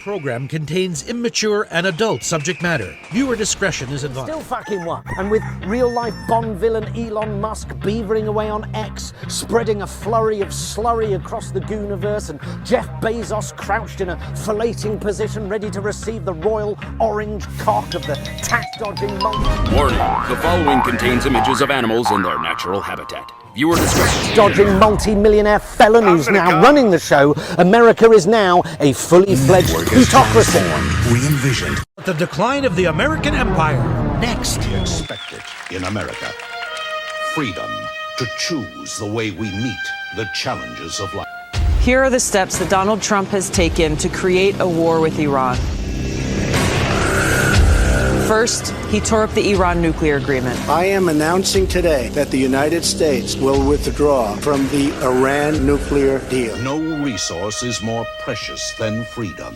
program contains immature and adult subject matter. Viewer discretion is advised. Still fucking what? And with real-life Bond villain Elon Musk beavering away on X, spreading a flurry of slurry across the Gooniverse, and Jeff Bezos crouched in a filleting position ready to receive the royal orange cock of the tax-dodging monkey. Warning, the following contains images of animals in their natural habitat. Viewer discretion. Dodging multi-millionaire felon who's now running the show, America is now a fully fledged plutocracy. Re-envisioned. The decline of the American empire. Next. Expected in America. Freedom to choose the way we meet the challenges of life. Here are the steps that Donald Trump has taken to create a war with Iran. First, he tore up the Iran nuclear agreement. I am announcing today that the United States will withdraw from the Iran nuclear deal. No resource is more precious than freedom.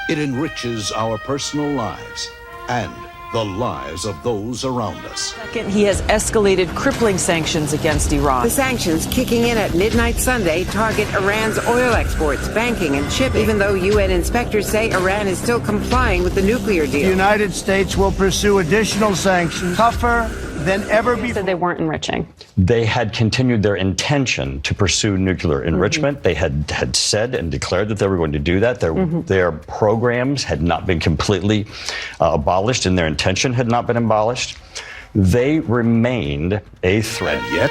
It enriches our personal lives and the lives of those around us. Second, he has escalated crippling sanctions against Iran. The sanctions kicking in at midnight Sunday target Iran's oil exports, banking, and shipping, even though UN inspectors say Iran is still complying with the nuclear deal. The United States will pursue additional sanctions, tougher than ever before. They weren't enriching. They had continued their intention to pursue nuclear enrichment. They had said and declared that they were going to do that. Their programs had not been completely abolished, and their intention had not been abolished. They remained a threat. And yet,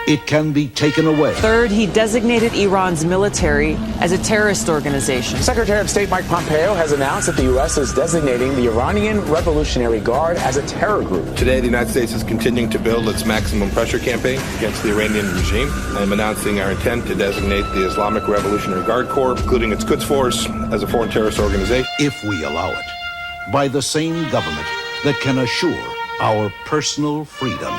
it can be taken away. Third, he designated Iran's military as a terrorist organization. Secretary of State Mike Pompeo has announced that the U.S. is designating the Iranian Revolutionary Guard as a terror group. Today, the United States is continuing to build its maximum pressure campaign against the Iranian regime. I'm announcing our intent to designate the Islamic Revolutionary Guard Corps, including its Quds Force, as a foreign terrorist organization. If we allow it, by the same government that can assure our personal freedom.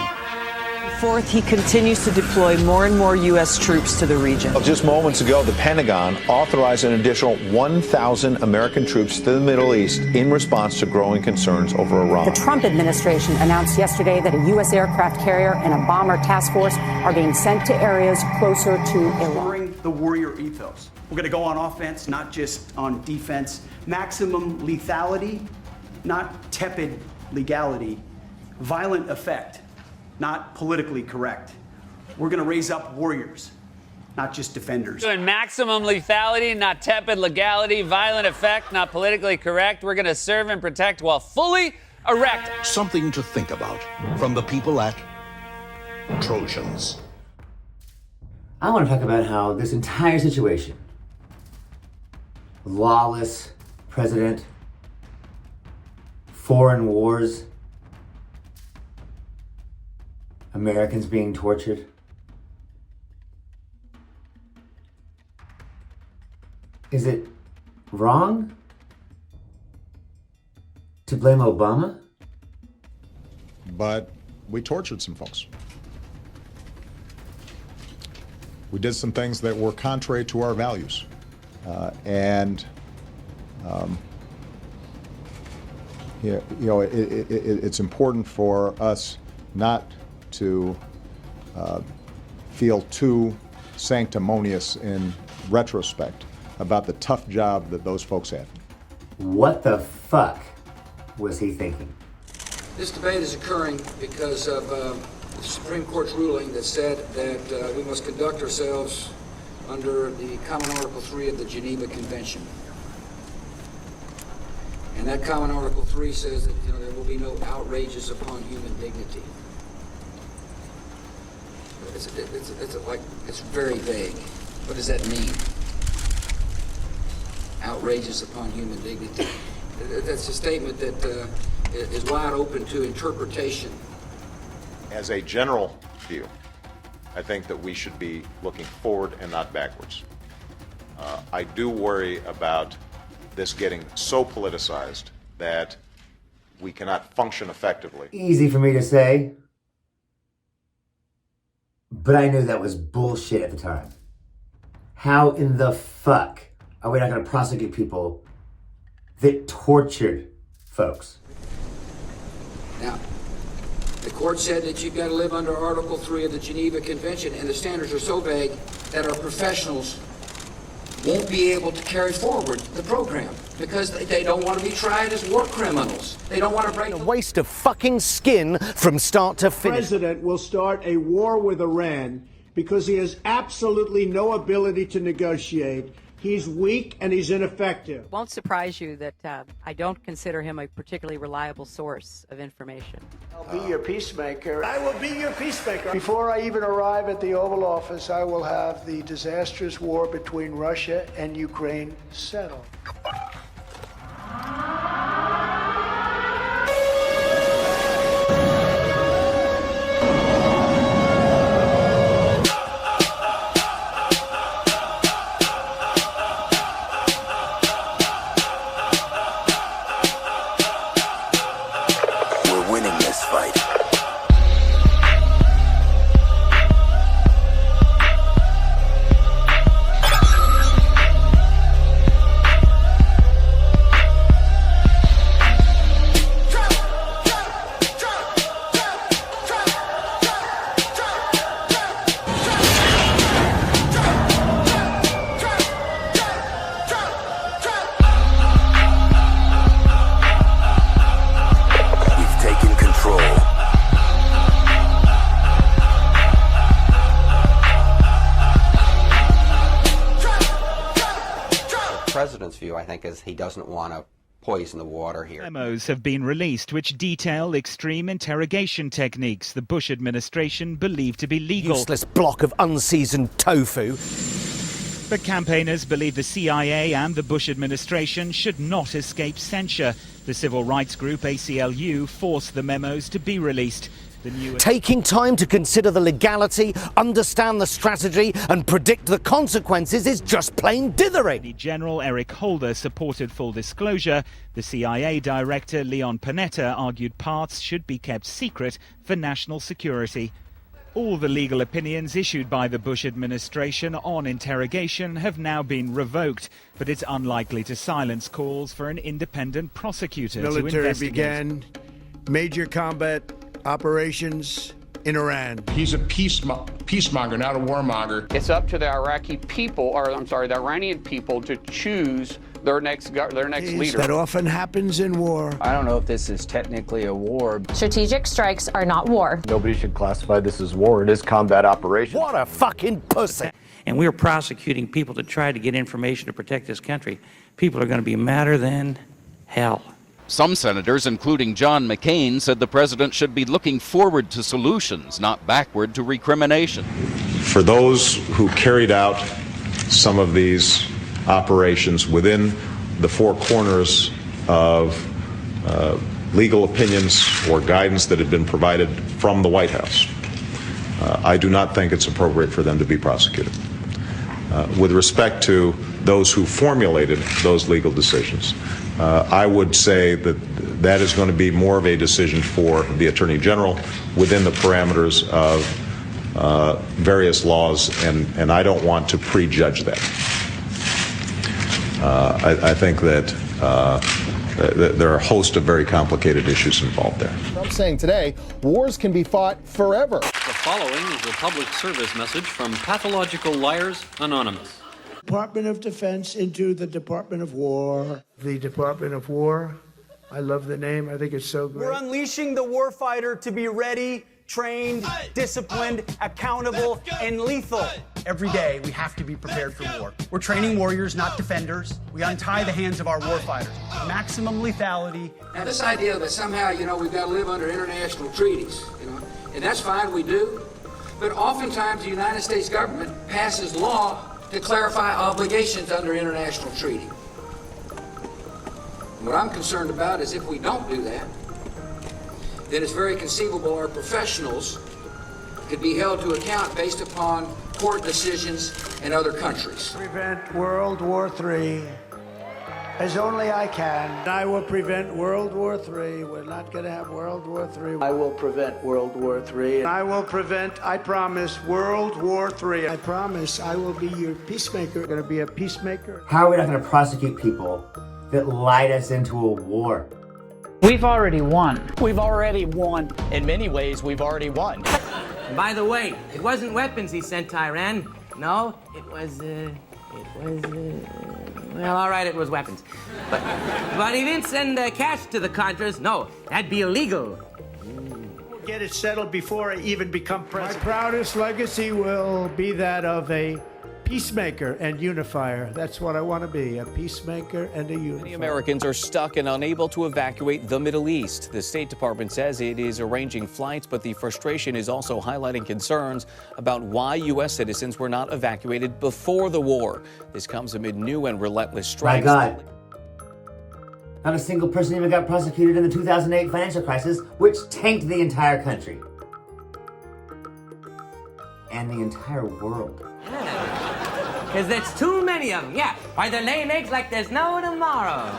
Fourth, he continues to deploy more and more U.S. troops to the region. Just moments ago, the Pentagon authorized an additional 1,000 American troops to the Middle East in response to growing concerns over Iran. The Trump administration announced yesterday that a U.S. aircraft carrier and a bomber task force are being sent to areas closer to Iran. The warrior ethos. We're going to go on offense, not just on defense. Maximum lethality, not tepid legality. Violent effect, not politically correct. We're going to raise up warriors, not just defenders. Doing maximum lethality, not tepid legality, violent effect, not politically correct. We're going to serve and protect while fully erect. Something to think about from the people at Trojans. I want to talk about how this entire situation, lawless president, foreign wars, Americans being tortured. Is it wrong to blame Obama? But we tortured some folks. We did some things that were contrary to our values. It's important for us not to feel too sanctimonious in retrospect about the tough job that those folks had. What the fuck was he thinking? This debate is occurring because of the Supreme Court's ruling that said that we must conduct ourselves under the Common Article 3 of the Geneva Convention. And that Common Article 3 says that there will be no outrages upon human dignity. It's very vague. What does that mean? Outrages upon human dignity. That's a statement that is wide open to interpretation. As a general view, I think that we should be looking forward and not backwards. I do worry about this getting so politicized that we cannot function effectively. Easy for me to say, but I knew that was bullshit at the time. How in the fuck are we not going to prosecute people that tortured folks? Now, the court said that you've got to live under Article 3 of the Geneva Convention, and the standards are so vague that our professionals won't be able to carry forward the program because they don't want to be tried as war criminals. They don't want to break a waste of fucking skin from start to finish. The president will start a war with Iran because he has absolutely no ability to negotiate. He's weak and he's ineffective. It won't surprise you that I don't consider him a particularly reliable source of information. I'll be your peacemaker. I will be your peacemaker. Before I even arrive at the Oval Office, I will have the disastrous war between Russia and Ukraine settled. View, I think, is he doesn't want to poison the water here. Memos have been released which detail extreme interrogation techniques the Bush administration believed to be legal. Useless block of unseasoned tofu. But campaigners believe the CIA and the Bush administration should not escape censure. The civil rights group ACLU forced the memos to be released. Taking time to consider the legality, understand the strategy and predict the consequences is just plain dithering. General Eric Holder supported full disclosure. The CIA director Leon Panetta argued parts should be kept secret for national security. All the legal opinions issued by the Bush administration on interrogation have now been revoked, but it's unlikely to silence calls for an independent prosecutor to investigate. Military began major combat operations in Iran. He's a peacemonger, not a warmonger. It's up to the Iraqi people, the Iranian people, to choose their next leader. That often happens in war. I don't know if this is technically a war. Strategic strikes are not war. Nobody should classify this as war. It is combat operation. What a fucking pussy. And we're prosecuting people to try to get information to protect this country. People are going to be madder than hell. Some senators, including John McCain, said the president should be looking forward to solutions, not backward to recrimination. For those who carried out some of these operations within the four corners of legal opinions or guidance that had been provided from the White House, I do not think it's appropriate for them to be prosecuted. With respect to those who formulated those legal decisions, I would say that that is going to be more of a decision for the Attorney General within the parameters of various laws, and I don't want to prejudge that. I think that there are a host of very complicated issues involved there. I'm saying today, wars can be fought forever. The following is a public service message from Pathological Liars Anonymous. Department of Defense into the Department of War. The Department of War. I love the name. I think it's so great. We're unleashing the warfighter to be ready, trained, disciplined, accountable, and lethal. Every day, we have to be prepared for war. We're training warriors, not defenders. We untie the hands of our warfighters. Maximum lethality. Now, this idea that somehow, we've got to live under international treaties, and that's fine, we do. But oftentimes, the United States government passes law to clarify obligations under international treaty. What I'm concerned about is if we don't do that, then it's very conceivable our professionals could be held to account based upon court decisions in other countries. Prevent World War III as only I can. I will prevent World War III. We're not going to have World War III. I will prevent World War III. I will prevent, I promise, World War III. I promise I will be your peacemaker. I'm going to be a peacemaker. How are we not going to prosecute people that lied us into a war? We've already won. We've already won. In many ways, we've already won. By the way, it wasn't weapons he sent to Iran. No, it was It was, well, all right, it was weapons. But he didn't send cash to the Contras. No, that'd be illegal. Get it settled before I even become president. My proudest legacy will be that of a peacemaker and unifier. That's what I want to be, a peacemaker and a unifier. Many Americans are stuck and unable to evacuate the Middle East. The State Department says it is arranging flights, but the frustration is also highlighting concerns about why U.S. citizens were not evacuated before the war. This comes amid new and relentless strikes. My God. Not a single person even got prosecuted in the 2008 financial crisis, which tanked the entire country. And the entire world. Because there's too many of them, yeah. Why, they're laying eggs like there's no tomorrow.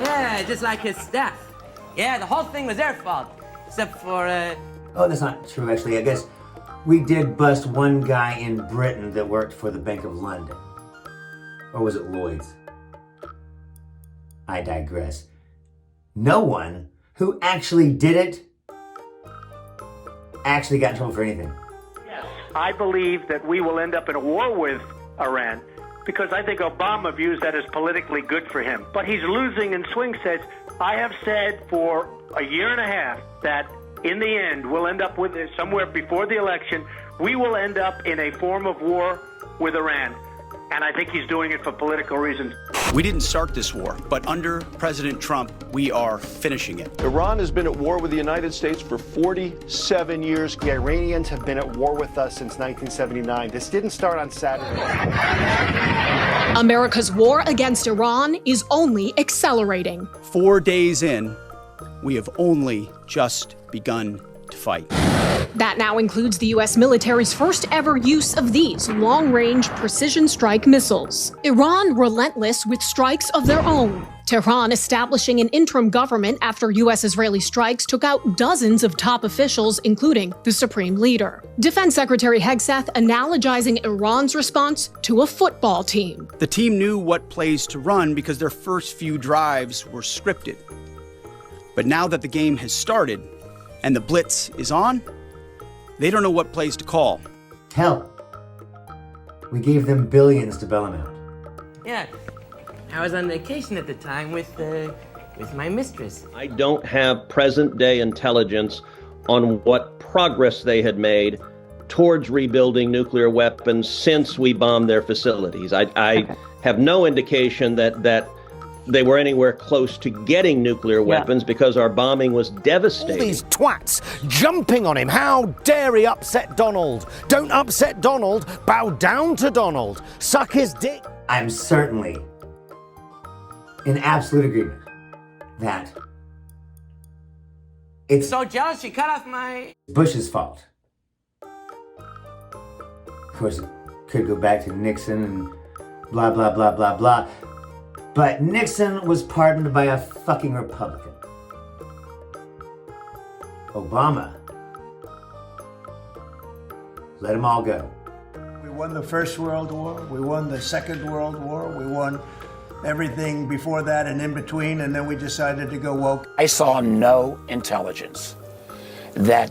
Yeah, just like his staff. Yeah, the whole thing was their fault. Except for, Oh, that's not true, actually. I guess we did bust one guy in Britain that worked for the Bank of London. Or was it Lloyd's? I digress. No one who actually did it actually got in trouble for anything. Yes, I believe that we will end up in a war with Iran because I think Obama views that as politically good for him. But he's losing in swing states. I have said for a year and a half that in the end we'll end up with somewhere before the election, we will end up in a form of war with Iran. And I think he's doing it for political reasons. We didn't start this war, but under President Trump, we are finishing it. Iran has been at war with the United States for 47 years. The Iranians have been at war with us since 1979. This didn't start on Saturday. America's war against Iran is only accelerating. 4 days in, we have only just begun to fight. That now includes the U.S. military's first ever use of these long-range precision strike missiles. Iran relentless with strikes of their own. Tehran establishing an interim government after U.S.-Israeli strikes took out dozens of top officials, including the supreme leader. Defense Secretary Hegseth analogizing Iran's response to a football team. The team knew what plays to run because their first few drives were scripted. But now that the game has started and the blitz is on, they don't know what plays to call. Hell, we gave them billions to bail them out. yeah, I was on vacation at the time with my mistress. I don't have present-day intelligence on what progress they had made towards rebuilding nuclear weapons since we bombed their facilities. I have no indication that they were anywhere close to getting nuclear weapons because our bombing was devastating. All these twats jumping on him. How dare he upset Donald? Don't upset Donald. Bow down to Donald. Suck his dick. I'm certainly in absolute agreement that it's So jealous she cut off my... Bush's fault. Of course, it could go back to Nixon and blah, blah, blah, blah, blah. But Nixon was pardoned by a fucking Republican. Obama let them all go. We won the First World War. We won the Second World War. We won everything before that and in between, and then we decided to go woke. I saw no intelligence that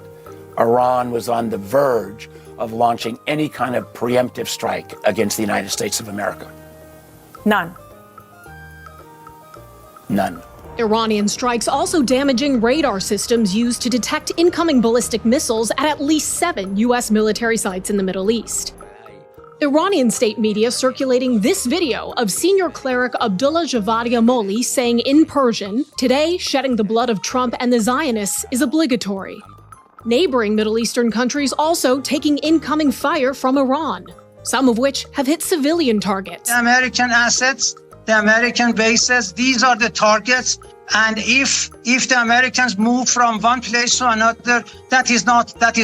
Iran was on the verge of launching any kind of preemptive strike against the United States of America. None. None. Iranian strikes also damaging radar systems used to detect incoming ballistic missiles at least 7 U.S. military sites in the Middle East. Iranian state media circulating this video of senior cleric Abdullah Javadia Moli saying in Persian, "Today, shedding the blood of Trump and the Zionists is obligatory." Neighboring Middle Eastern countries also taking incoming fire from Iran, some of which have hit civilian targets. The American assets, the American bases, these are the targets. And if the Americans move from one place to another, that is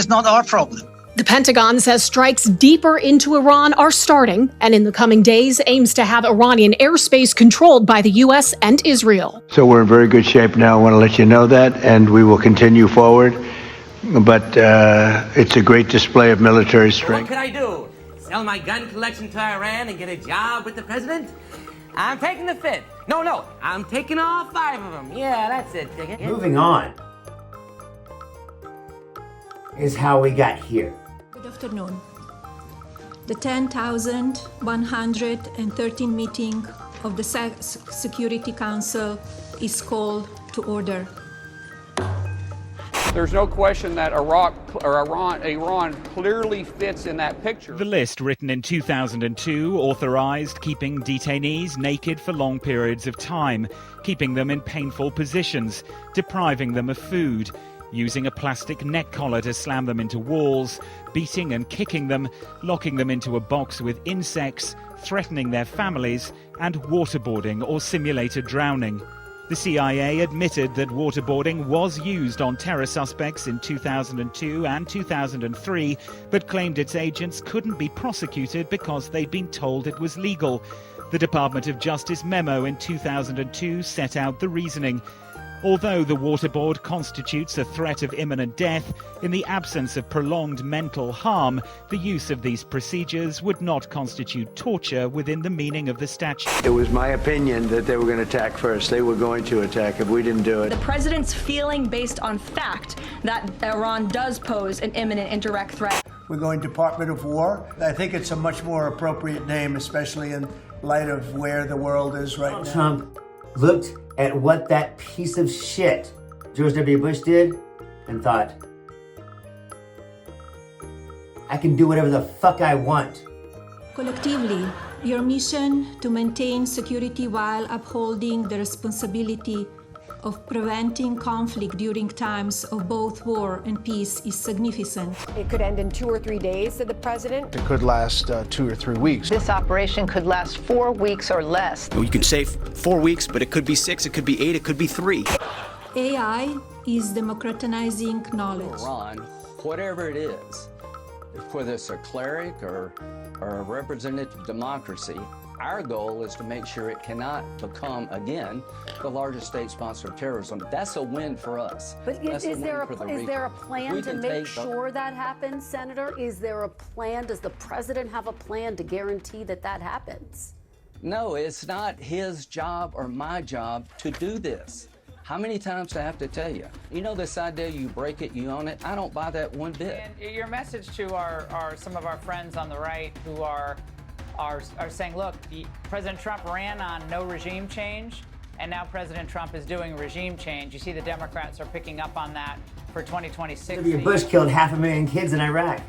not our problem. The Pentagon says strikes deeper into Iran are starting, and in the coming days aims to have Iranian airspace controlled by the U.S. and Israel. So we're in very good shape now. I want to let you know that, and we will continue forward. But it's a great display of military strength. What could I do? Sell my gun collection to Iran and get a job with the president? I'm taking the 5th. No, I'm taking all 5 of them. Yeah, that's it. Moving on is how we got here. Good afternoon. The 10,113 meeting of the Security Council is called to order. There's no question that Iran clearly fits in that picture. The list, written in 2002, authorized keeping detainees naked for long periods of time, keeping them in painful positions, depriving them of food, using a plastic neck collar to slam them into walls, beating and kicking them, locking them into a box with insects, threatening their families, and waterboarding or simulated drowning. The CIA admitted that waterboarding was used on terror suspects in 2002 and 2003, but claimed its agents couldn't be prosecuted because they'd been told it was legal. The Department of Justice memo in 2002 set out the reasoning. Although the waterboard constitutes a threat of imminent death, in the absence of prolonged mental harm, the use of these procedures would not constitute torture within the meaning of the statute. It was my opinion that they were going to attack first. They were going to attack if we didn't do it. The president's feeling based on fact that Iran does pose an imminent and direct threat. We're going Department of War. I think it's a much more appropriate name, especially in light of where the world is right now. Trump looked at what that piece of shit George W. Bush did and thought, I can do whatever the fuck I want. Collectively, your mission to maintain security while upholding the responsibility of preventing conflict during times of both war and peace is significant. It could end in 2 or 3 days, said the president. It could last 2 or 3 weeks. This operation could last 4 weeks or less. You can say 4 weeks, but it could be 6, it could be 8, it could be 3. AI is democratizing knowledge. Iran, whatever it is, whether it's a cleric or a representative democracy, our goal is to make sure it cannot become, again, the largest state sponsor of terrorism. That's a win for us. But is there a plan to make sure that happens, Senator? Is there a plan? Does the president have a plan to guarantee that that happens? No, it's not his job or my job to do this. How many times do I have to tell you? You know this idea, you break it, you own it? I don't buy that one bit. And your message to some of our friends on the right who are saying, look, President Trump ran on no regime change, and now President Trump is doing regime change. You see the Democrats are picking up on that for 2026. Bush killed 500,000 kids in Iraq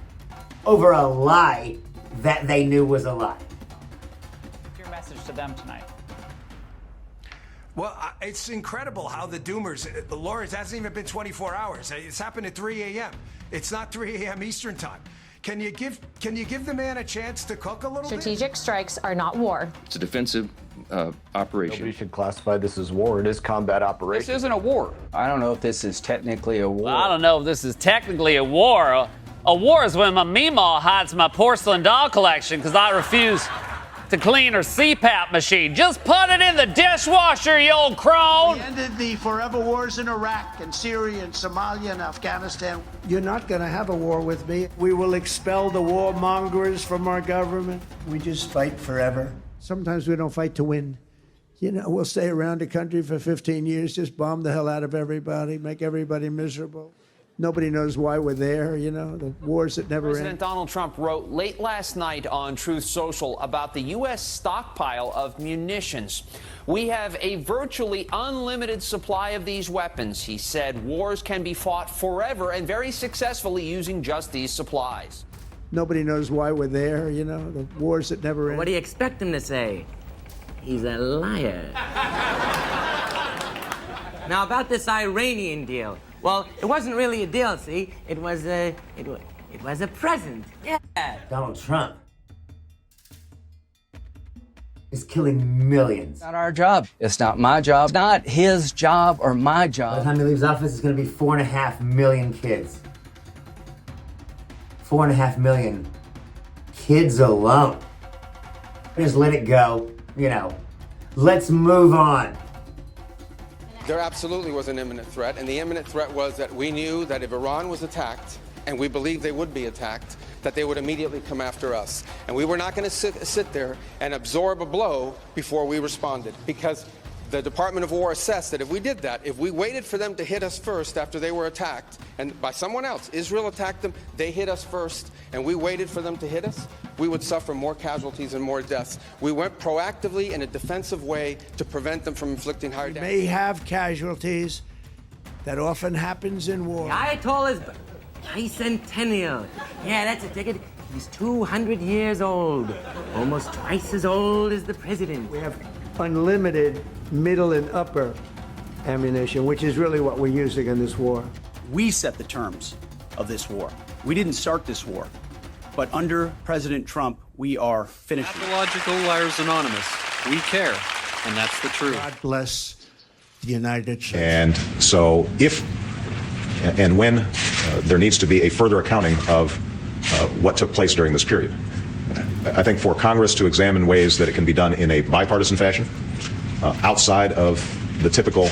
over a lie that they knew was a lie. What's your message to them tonight? Well, it's incredible how the doomers, Laura, it hasn't even been 24 hours. It's happened at 3 a.m. It's not 3 a.m. Eastern time. Can you give the man a chance to cook a little bit? Strategic strikes are not war. It's a defensive operation. Nobody should classify this as war. It is combat operation. This isn't a war. I don't know if this is technically a war. Well, I don't know if this is technically a war. A war is when my Meemaw hides my porcelain doll collection because I refuse to clean her CPAP machine. Just put it in the dishwasher, you old crone! We ended the forever wars in Iraq and Syria and Somalia and Afghanistan. You're not going to have a war with me. We will expel the warmongers from our government. We just fight forever. Sometimes we don't fight to win. You know, we'll stay around the country for 15 years, just bomb the hell out of everybody, make everybody miserable. Nobody knows why we're there, you know, the wars that never end. President Donald Trump wrote late last night on Truth Social about the U.S. stockpile of munitions. We have a virtually unlimited supply of these weapons. He said wars can be fought forever and very successfully using just these supplies. Nobody knows why we're there, you know, the wars that never end. What do you expect him to say? He's a liar. Now, about this Iranian deal. Well, it wasn't really a deal, see? It was a present. Yeah. Donald Trump is killing millions. It's not our job. It's not my job. It's not his job or my job. By the time he leaves office, it's going to be 4.5 million kids. 4.5 million kids alone. Just let it go, you know. Let's move on. There absolutely was an imminent threat, and the imminent threat was that we knew that if Iran was attacked, and we believed they would be attacked, that they would immediately come after us. And we were not going to sit there and absorb a blow before we responded, because The Department of War assessed that if we did that, if we waited for them to hit us first after they were attacked, and by someone else, Israel attacked them, they hit us first, and we waited for them to hit us, we would suffer more casualties and more deaths. We went proactively in a defensive way to prevent them from inflicting higher damage. We may have casualties. That often happens in war. The Ayatollah's bicentennial. Yeah, that's a ticket. He's 200 years old. Almost twice as old as the president. We have unlimited middle and upper ammunition, which is really what we're using in this war. We set the terms of this war. We didn't start this war. But under President Trump, we are finishing. Pathological Liars Anonymous. We care, and that's the truth. God bless the United States. And so if and when there needs to be a further accounting of what took place during this period, I think for Congress to examine ways that it can be done in a bipartisan fashion, outside of the typical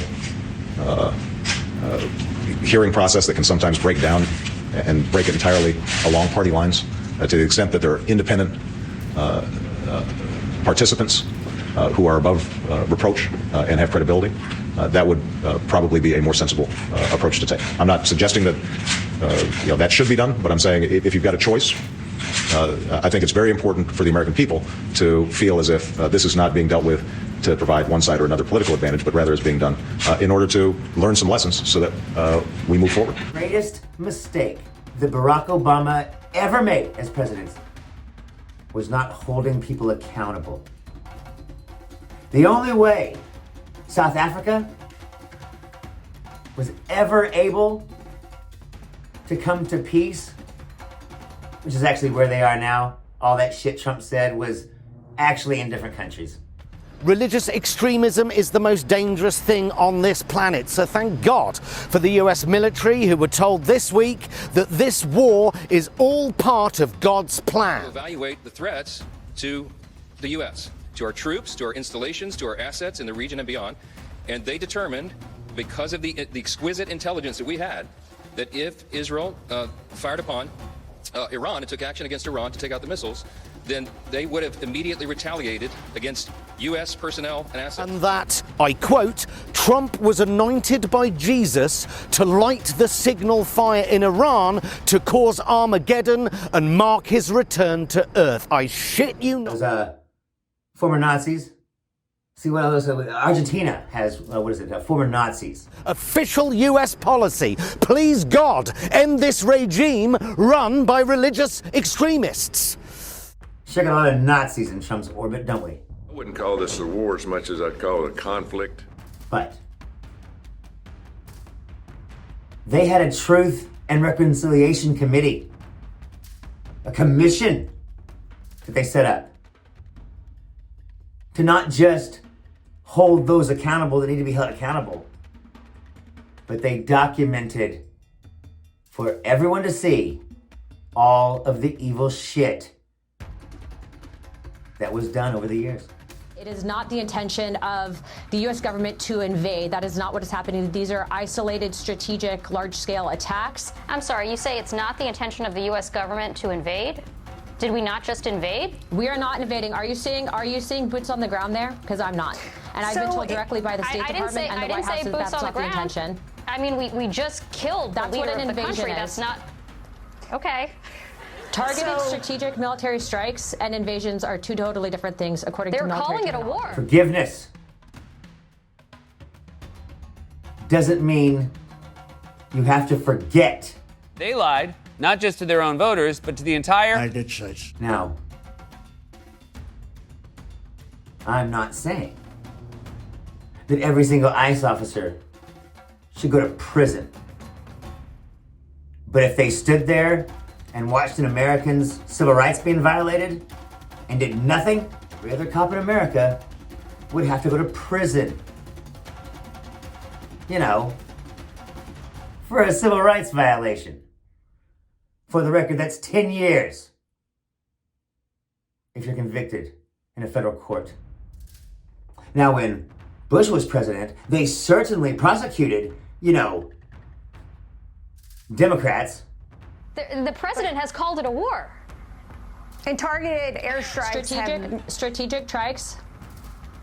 hearing process that can sometimes break down and break it entirely along party lines, to the extent that there are independent participants who are above reproach and have credibility, that would probably be a more sensible approach to take. I'm not suggesting that that should be done, but I'm saying if you've got a choice, I think it's very important for the American people to feel as if this is not being dealt with to provide one side or another political advantage, but rather is being done in order to learn some lessons so that we move forward. The greatest mistake that Barack Obama ever made as president was not holding people accountable. The only way South Africa was ever able to come to peace, which is actually where they are now, all that shit Trump said was actually in different countries. Religious extremism is the most dangerous thing on this planet, so thank God for the US military, who were told this week that this war is all part of God's plan. Evaluate the threats to the US, to our troops, to our installations, to our assets in the region and beyond, and they determined, because of the exquisite intelligence that we had, that if Israel fired upon Iran and took action against Iran to take out the missiles, then they would have immediately retaliated against U.S. personnel and assets. And that, I quote, Trump was anointed by Jesus to light the signal fire in Iran to cause Armageddon and mark his return to Earth. I shit you not. Those former Nazis. See what else? Argentina has, former Nazis. Official U.S. policy. Please God, end this regime run by religious extremists. Sure got a lot of Nazis in Trump's orbit, don't we? I wouldn't call this a war as much as I'd call it a conflict. But they had a Truth and Reconciliation Committee, a commission that they set up to not just hold those accountable that need to be held accountable, but they documented for everyone to see all of the evil shit that was done over the years. It is not the intention of the U.S. government to invade. That is not what is happening. These are isolated, strategic, large-scale attacks. I'm sorry, you say it's not the intention of the U.S. government to invade? Did we not just invade? We are not invading. Are you seeing boots on the ground there? Because I'm not. And I've been told directly by the State Department and the White House that that's not the intention. I mean, we just killed the leader of the country. That's not... Okay. Targeted strategic military strikes and invasions are two totally different things, according to military terminology. They're calling it a war. Forgiveness doesn't mean you have to forget. They lied, not just to their own voters, but to the entire United States. Now, I'm not saying that every single ICE officer should go to prison. But if they stood there and watched an American's civil rights being violated and did nothing, every other cop in America would have to go to prison. You know, for a civil rights violation. For the record, that's 10 years if you're convicted in a federal court. Now, when Bush was president, they certainly prosecuted, Democrats. The president has called it a war. And targeted airstrikes strategic strikes.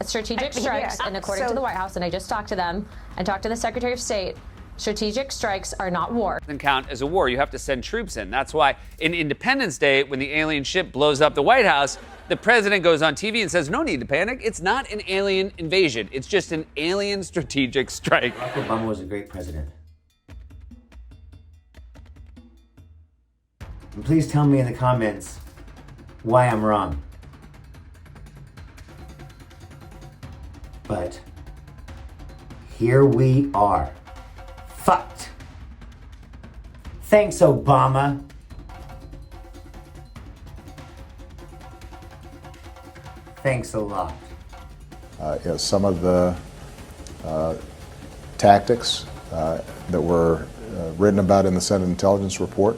strategic strikes, and according to the White House, and I just talked to them and talked to the Secretary of State, strategic strikes are not war. Doesn't count as a war. You have to send troops in. That's why in Independence Day, when the alien ship blows up the White House, the president goes on TV and says, no need to panic. It's not an alien invasion. It's just an alien strategic strike. Barack Obama was a great president. And please tell me in the comments why I'm wrong. But here we are. Fucked. Thanks, Obama. Thanks a lot. Some of the tactics that were written about in the Senate Intelligence Report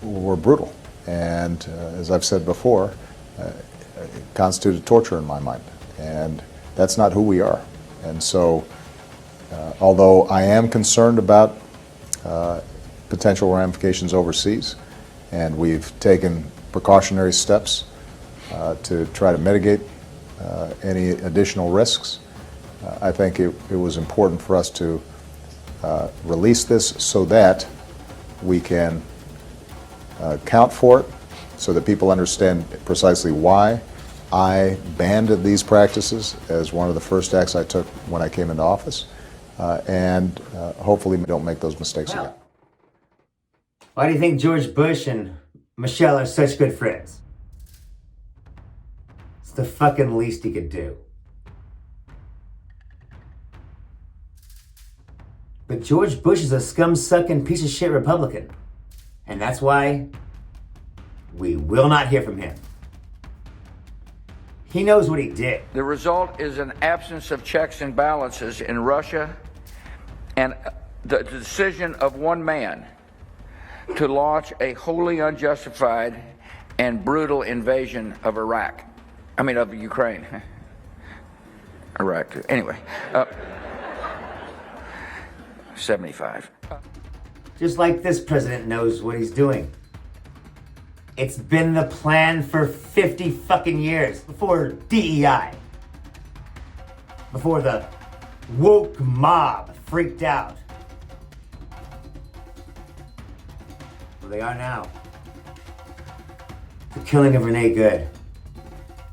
were brutal. And as I've said before, it constituted torture in my mind. And that's not who we are. And so, although I am concerned about potential ramifications overseas, and we've taken precautionary steps to try to mitigate any additional risks, I think it was important for us to release this so that we can account for it, so that people understand precisely why I banned these practices as one of the first acts I took when I came into office, and hopefully we don't make those mistakes again. Why do you think George Bush and Michelle are such good friends? It's the fucking least he could do. But George Bush is a scum-sucking piece of shit Republican. And that's why we will not hear from him. He knows what he did. The result is an absence of checks and balances in Russia and the decision of one man to launch a wholly unjustified and brutal invasion of Iraq. I mean, of Ukraine. Iraq, too. Anyway, 75. Just like this president knows what he's doing. It's been the plan for 50 fucking years, before DEI. Before the woke mob freaked out. Well, they are now. The killing of Renee Good.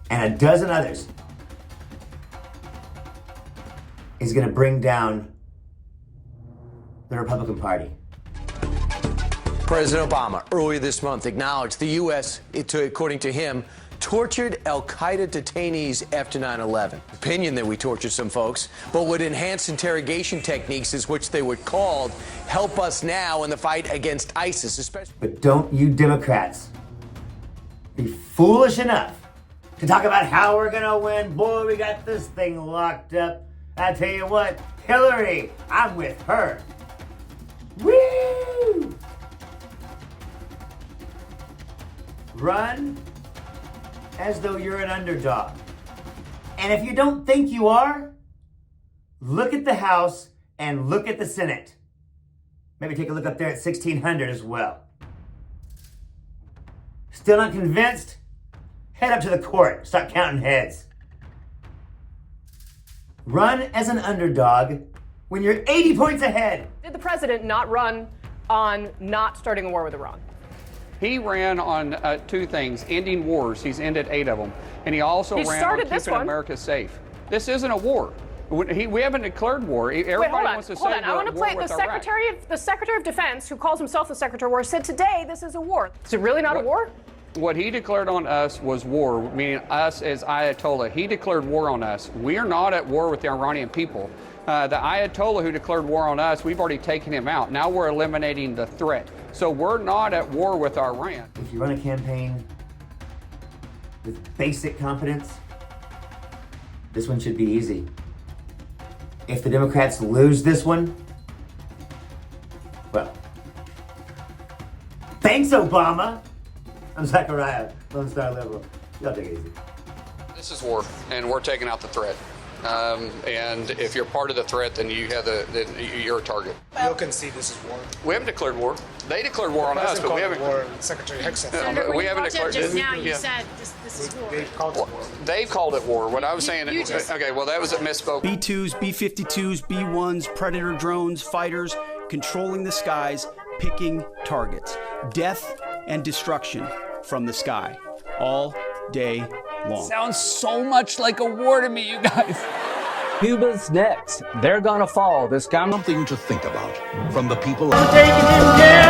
And a dozen others. Is gonna bring down the Republican Party. President Obama earlier this month acknowledged the U.S., according to him, tortured al-Qaeda detainees after 9/11. Opinion that we tortured some folks, but would enhance interrogation techniques, as which they were called, help us now in the fight against ISIS, especially. But don't you Democrats be foolish enough to talk about how we're gonna win. Boy, we got this thing locked up. I tell you what, Hillary, I'm with her. Woo! Run as though you're an underdog. And if you don't think you are, look at the House and look at the Senate. Maybe take a look up there at 1600 as well. Still not convinced? Head up to the court, start counting heads. Run as an underdog when you're 80 points ahead. Did the president not run on not starting a war with Iran? He ran on two things: ending wars. He's ended 8 of them, and he also ran on keeping America safe. This isn't a war. We haven't declared war. Everybody wants to say hold on. I want to play the Secretary of Defense, who calls himself the Secretary of War, said today this is a war. Is it really not a war? What he declared on us was war, meaning us as Ayatollah. He declared war on us. We are not at war with the Iranian people. The Ayatollah who declared war on us, we've already taken him out. Now we're eliminating the threat. So we're not at war with Iran. If you run a campaign with basic competence, this one should be easy. If the Democrats lose this one, well, thanks, Obama. I'm Zachariah, Lone Star Liberal. Y'all take it easy. This is war, and we're taking out the threat. And if you're part of the threat, then you're a target. You'll concede this is war. We haven't declared war. They declared war on us, but we haven't. War. Secretary Hicks said we haven't declared. Just now, you said this is war. They've called it war. They've called it war. What I was saying. Okay, well that was a misspoke. B-2s, B-52s, B-1s, Predator drones, fighters, controlling the skies, picking targets. Death and destruction from the sky, all day long. Sounds so much like a war to me, you guys. Cuba's next. They're gonna fall. This guy. Something to think about from the people. I'm taking him down.